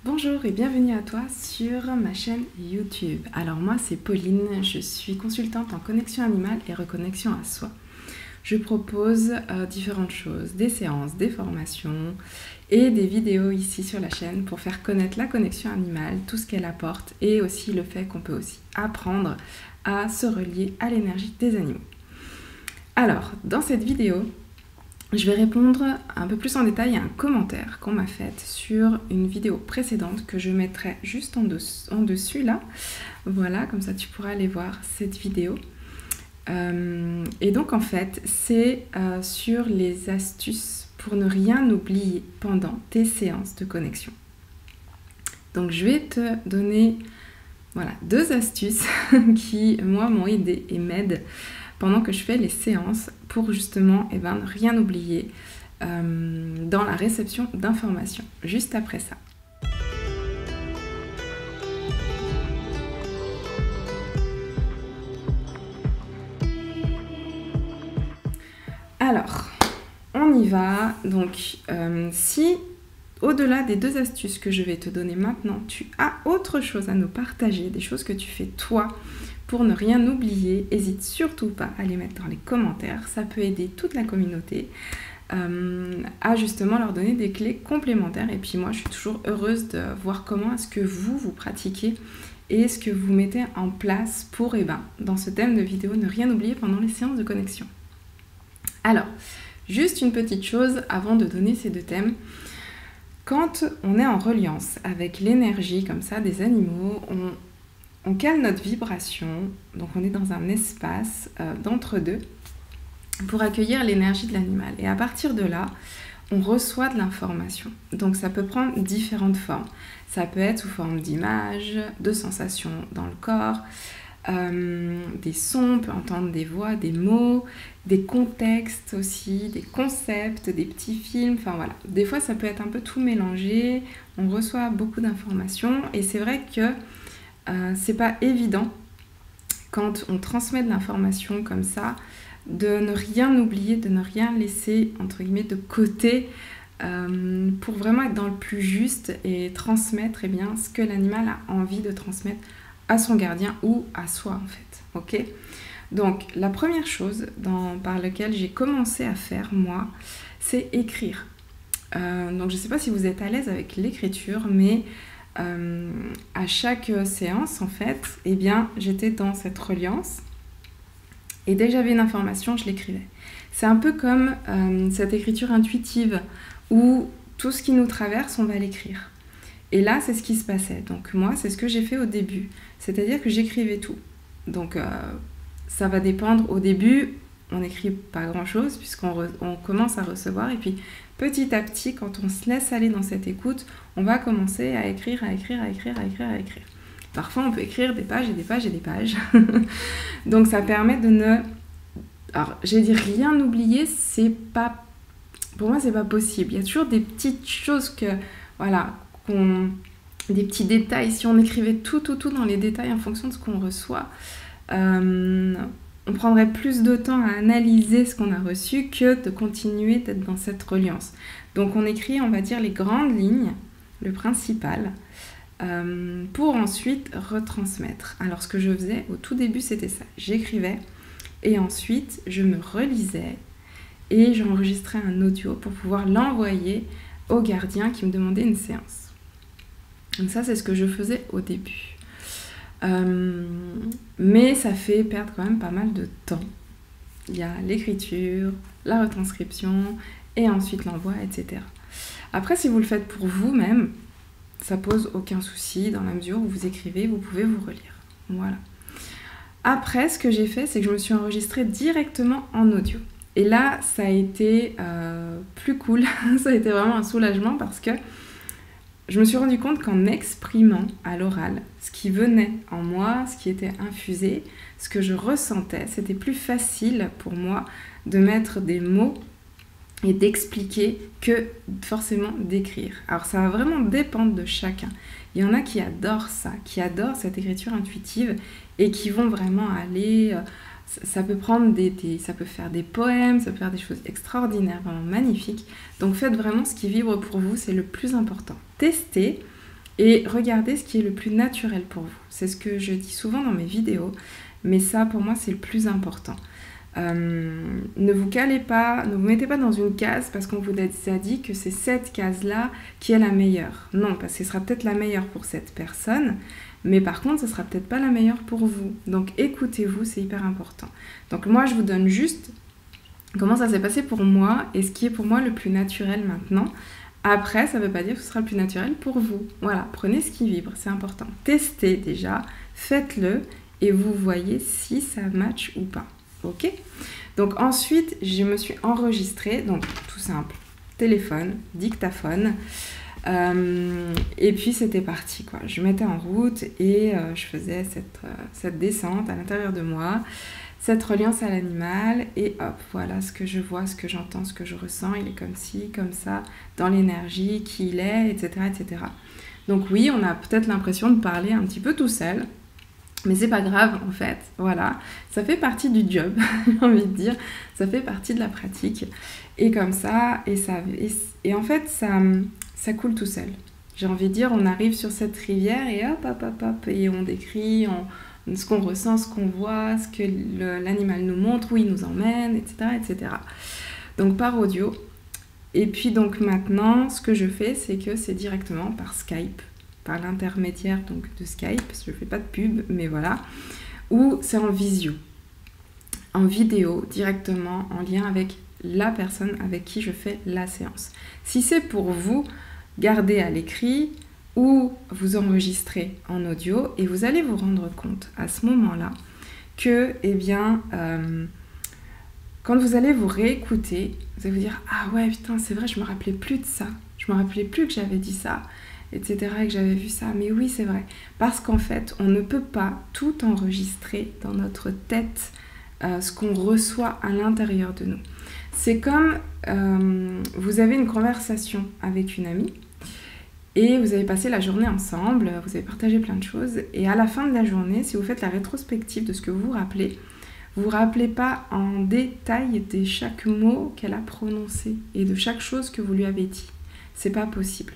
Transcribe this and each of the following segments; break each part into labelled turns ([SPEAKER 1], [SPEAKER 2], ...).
[SPEAKER 1] Bonjour et bienvenue à toi sur ma chaîne YouTube. Alors moi c'est Pauline, je suis consultante en connexion animale et reconnexion à soi. Je propose différentes choses, des séances, des formations et des vidéos ici sur la chaîne pour faire connaître la connexion animale, tout ce qu'elle apporte et aussi le fait qu'on peut aussi apprendre à se relier à l'énergie des animaux. Alors dans cette vidéo, je vais répondre un peu plus en détail à un commentaire qu'on m'a fait sur une vidéo précédente que je mettrai juste en dessus là. Voilà, comme ça tu pourras aller voir cette vidéo. Et donc en fait, c'est sur les astuces pour ne rien oublier pendant tes séances de connexion. Donc je vais te donner voilà, 2 astuces qui moi m'ont aidé et m'aident pendant que je fais les séances pour justement ne rien oublier dans la réception d'informations, juste après ça. Alors, on y va. Donc, si au-delà des 2 astuces que je vais te donner maintenant, tu as autre chose à nous partager, des choses que tu fais toi, pour ne rien oublier, n'hésite surtout pas à les mettre dans les commentaires. Ça peut aider toute la communauté à justement leur donner des clés complémentaires. Et puis moi, je suis toujours heureuse de voir comment est-ce que vous pratiquez et ce que vous mettez en place pour, dans ce thème de vidéo, ne rien oublier pendant les séances de connexion. Alors, juste une petite chose avant de donner ces 2 thèmes. Quand on est en reliance avec l'énergie comme ça des animaux, on cale notre vibration, donc on est dans un espace d'entre-deux pour accueillir l'énergie de l'animal. Et à partir de là, on reçoit de l'information. Donc ça peut prendre différentes formes. Ça peut être sous forme d'images, de sensations dans le corps, des sons, on peut entendre des voix, des mots, des contextes aussi, des concepts, des petits films, enfin voilà. Des fois ça peut être un peu tout mélangé, on reçoit beaucoup d'informations et c'est vrai que c'est pas évident quand on transmet de l'information comme ça de ne rien oublier, de ne rien laisser entre guillemets de côté pour vraiment être dans le plus juste et transmettre ce que l'animal a envie de transmettre à son gardien ou à soi en fait. Ok ? Donc la première chose par laquelle j'ai commencé à faire moi, c'est écrire. Donc je sais pas si vous êtes à l'aise avec l'écriture, mais à chaque séance en fait, j'étais dans cette reliance et dès que j'avais une information, je l'écrivais. C'est un peu comme cette écriture intuitive où tout ce qui nous traverse, on va l'écrire. Et là, c'est ce qui se passait. Donc moi, c'est ce que j'ai fait au début. C'est-à-dire que j'écrivais tout. Donc ça va dépendre. Au début, on n'écrit pas grand-chose puisqu'on commence à recevoir. Et puis petit à petit, quand on se laisse aller dans cette écoute, on va commencer à écrire. Parfois, on peut écrire des pages et des pages et des pages. Donc ça permet de ne... Alors, j'ai dit rien oublier, c'est pas... Pour moi, c'est pas possible. Il y a toujours des petites choses que... Voilà... des petits détails, si on écrivait tout dans les détails en fonction de ce qu'on reçoit, on prendrait plus de temps à analyser ce qu'on a reçu que de continuer d'être dans cette reliance. Donc on écrit, on va dire, les grandes lignes, le principal, pour ensuite retransmettre. Alors ce que je faisais au tout début, c'était ça. J'écrivais et ensuite je me relisais et j'enregistrais un audio pour pouvoir l'envoyer au gardien qui me demandait une séance. Donc ça, c'est ce que je faisais au début. Mais ça fait perdre quand même pas mal de temps. Il y a l'écriture, la retranscription et ensuite l'envoi, etc. Après, si vous le faites pour vous-même, ça pose aucun souci dans la mesure où vous écrivez, vous pouvez vous relire. Voilà. Après, ce que j'ai fait, c'est que je me suis enregistrée directement en audio. Et là, ça a été plus cool. Ça a été vraiment un soulagement parce que je me suis rendu compte qu'en exprimant à l'oral ce qui venait en moi, ce qui était infusé, ce que je ressentais, c'était plus facile pour moi de mettre des mots et d'expliquer que forcément d'écrire. Alors ça va vraiment dépendre de chacun. Il y en a qui adorent ça, qui adorent cette écriture intuitive et qui vont vraiment aller... Ça peut prendre ça peut faire des poèmes, ça peut faire des choses extraordinaires, vraiment magnifiques. Donc faites vraiment ce qui vibre pour vous, c'est le plus important. Testez et regardez ce qui est le plus naturel pour vous. C'est ce que je dis souvent dans mes vidéos, mais ça pour moi c'est le plus important. Ne vous calez pas, ne vous mettez pas dans une case parce qu'on vous a dit que c'est cette case-là qui est la meilleure. Non, parce que ce sera peut-être la meilleure pour cette personne, mais par contre, ce sera peut-être pas la meilleure pour vous. Donc écoutez-vous, c'est hyper important. Donc moi, je vous donne juste comment ça s'est passé pour moi et ce qui est pour moi le plus naturel maintenant. Après, ça ne veut pas dire que ce sera le plus naturel pour vous. Voilà, prenez ce qui vibre, c'est important. Testez déjà, faites-le et vous voyez si ça match ou pas. Ok? Donc ensuite, je me suis enregistrée, donc tout simple, téléphone, dictaphone, et puis c'était parti quoi. Je mettais en route et je faisais cette descente à l'intérieur de moi, cette reliance à l'animal, et hop, voilà ce que je vois, ce que j'entends, ce que je ressens, il est comme ci, comme ça, dans l'énergie, qui il est, etc., etc. Donc oui, on a peut-être l'impression de parler un petit peu tout seul, mais c'est pas grave en fait, voilà, ça fait partie du job, j'ai envie de dire, ça fait partie de la pratique, et comme ça, et en fait, ça coule tout seul. J'ai envie de dire, on arrive sur cette rivière et hop, hop, hop, hop, et on décrit ce qu'on ressent, ce qu'on voit, ce que l'animal nous montre, où il nous emmène, etc., etc. Donc par audio. Et puis donc maintenant, ce que je fais, c'est que c'est directement par Skype, par l'intermédiaire donc de Skype, parce que je fais pas de pub, mais voilà, ou c'est en visio, en vidéo, directement en lien avec la personne avec qui je fais la séance. Si c'est pour vous, gardez à l'écrit ou vous enregistrez en audio et vous allez vous rendre compte à ce moment-là que, eh bien, quand vous allez vous réécouter, vous allez vous dire « Ah ouais, putain, c'est vrai, je me rappelais plus de ça, je me rappelais plus que j'avais dit ça. » etc. et que j'avais vu ça. Mais oui, c'est vrai. Parce qu'en fait, on ne peut pas tout enregistrer dans notre tête, ce qu'on reçoit à l'intérieur de nous. C'est comme vous avez une conversation avec une amie et vous avez passé la journée ensemble, vous avez partagé plein de choses et à la fin de la journée, si vous faites la rétrospective de ce que vous vous rappelez pas en détail de chaque mot qu'elle a prononcé et de chaque chose que vous lui avez dit. C'est pas possible.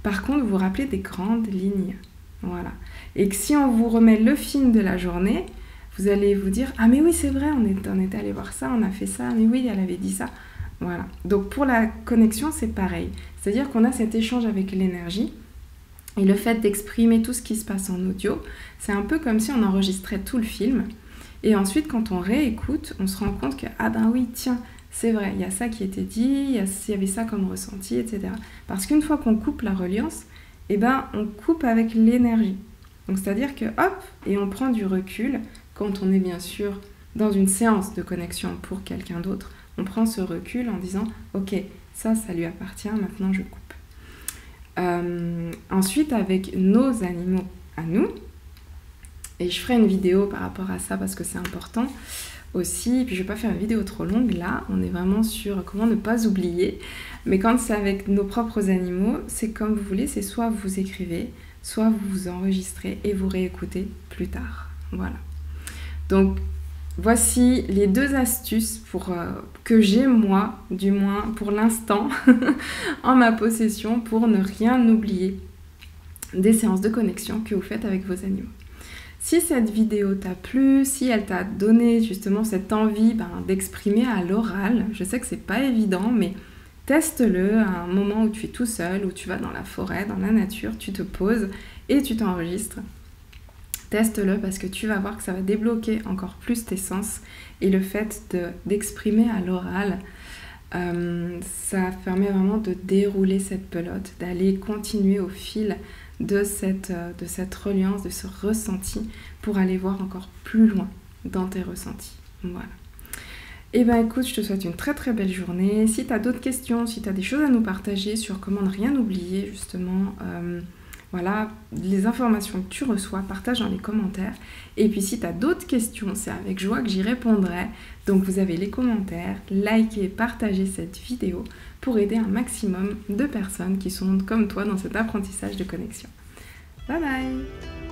[SPEAKER 1] Par contre, vous vous rappelez des grandes lignes. Voilà. Et que si on vous remet le film de la journée, vous allez vous dire « Ah mais oui, c'est vrai, on est allé voir ça, on a fait ça, mais oui, elle avait dit ça. » Voilà. Donc pour la connexion, c'est pareil. C'est-à-dire qu'on a cet échange avec l'énergie et le fait d'exprimer tout ce qui se passe en audio, c'est un peu comme si on enregistrait tout le film. Et ensuite, quand on réécoute, on se rend compte que « Ah ben oui, tiens, c'est vrai, il y a ça qui était dit, il y avait ça comme ressenti, etc. » Parce qu'une fois qu'on coupe la reliance, eh ben, on coupe avec l'énergie. Donc c'est-à-dire que hop, et on prend du recul, quand on est bien sûr dans une séance de connexion pour quelqu'un d'autre, on prend ce recul en disant « Ok, ça lui appartient, maintenant je coupe. » Ensuite, avec nos animaux à nous, et je ferai une vidéo par rapport à ça parce que c'est important, aussi, et puis je vais pas faire une vidéo trop longue là, on est vraiment sur comment ne pas oublier, mais quand c'est avec nos propres animaux, c'est comme vous voulez, c'est soit vous écrivez, soit vous vous enregistrez et vous réécoutez plus tard, voilà. Donc voici les 2 astuces que j'ai moi, du moins pour l'instant, en ma possession pour ne rien oublier des séances de connexion que vous faites avec vos animaux. Si cette vidéo t'a plu, si elle t'a donné justement cette envie d'exprimer à l'oral, je sais que c'est pas évident, mais teste-le à un moment où tu es tout seul, où tu vas dans la forêt, dans la nature, tu te poses et tu t'enregistres. Teste-le parce que tu vas voir que ça va débloquer encore plus tes sens et le fait d'exprimer à l'oral, ça permet vraiment de dérouler cette pelote, d'aller continuer au fil de cette reliance, de ce ressenti pour aller voir encore plus loin dans tes ressentis. Voilà. Et ben écoute, je te souhaite une très très belle journée. Si tu as d'autres questions, si tu as des choses à nous partager sur comment ne rien oublier justement, voilà, les informations que tu reçois, partage dans les commentaires. Et puis si tu as d'autres questions, c'est avec joie que j'y répondrai. Donc vous avez les commentaires, likez, partagez cette vidéo pour aider un maximum de personnes qui sont comme toi dans cet apprentissage de connexion. Bye bye!